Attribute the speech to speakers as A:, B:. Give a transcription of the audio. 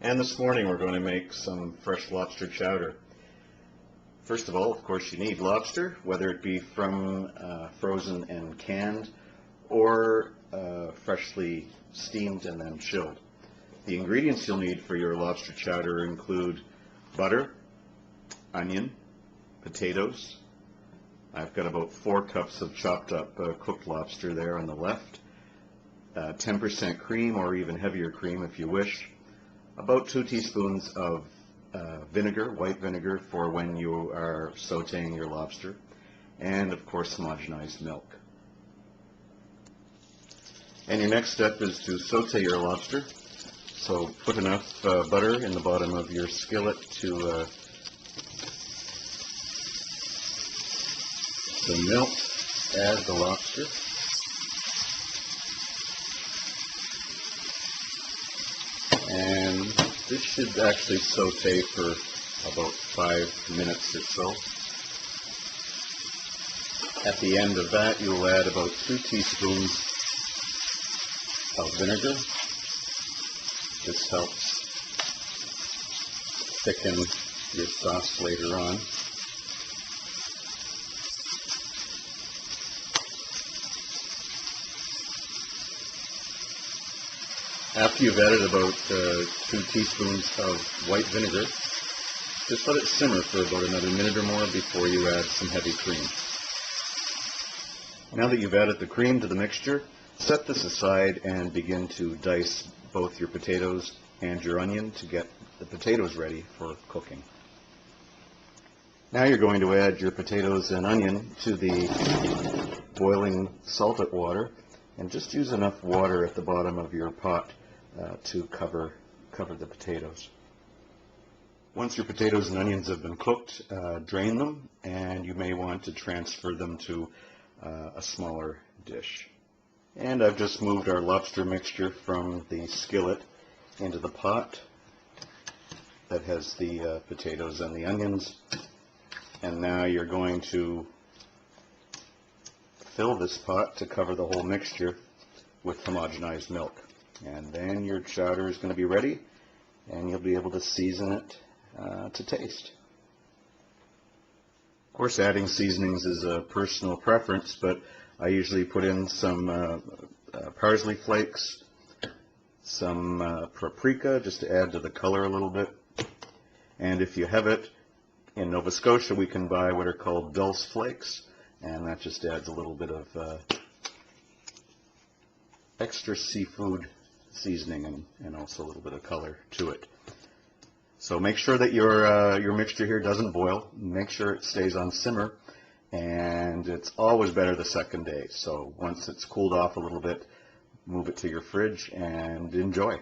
A: And this morning we're going to make some fresh lobster chowder. First of all, of course, you need lobster, whether it be from frozen and canned or freshly steamed and then chilled. The ingredients you'll need for your lobster chowder include butter, onion, potatoes. I've got about 4 cups of chopped up cooked lobster there on the left, 10% cream or even heavier cream if you wish, about 2 teaspoons of vinegar, white vinegar, for when you are sauteing your lobster, and of course homogenized milk. And your next step is to saute your lobster. So put enough butter in the bottom of your skillet to melt, add the lobster. And this should actually saute for about 5 minutes or so. At the end of that, you'll add about 2 teaspoons of vinegar. This helps thicken your sauce later on. After you've added about 2 teaspoons of white vinegar, just let it simmer for about another minute or more before you add some heavy cream. Now that you've added the cream to the mixture, set this aside and begin to dice both your potatoes and your onion to get the potatoes ready for cooking. Now you're going to add your potatoes and onion to the boiling salted water, and just use enough water at the bottom of your pot to cover the potatoes. Once your potatoes and onions have been cooked, drain them, and you may want to transfer them to a smaller dish. And I've just moved our lobster mixture from the skillet into the pot that has the potatoes and the onions. And now you're going to fill this pot to cover the whole mixture with homogenized milk. And then your chowder is going to be ready, and you'll be able to season it to taste. Of course, adding seasonings is a personal preference, but I usually put in some parsley flakes, some paprika just to add to the color a little bit. And if you have it, in Nova Scotia we can buy what are called dulse flakes, and that just adds a little bit of extra seafood seasoning and also a little bit of color to it. So make sure that your mixture here doesn't boil. Make sure it stays on simmer, and it's always better the second day. So once it's cooled off a little bit, move it to your fridge and enjoy.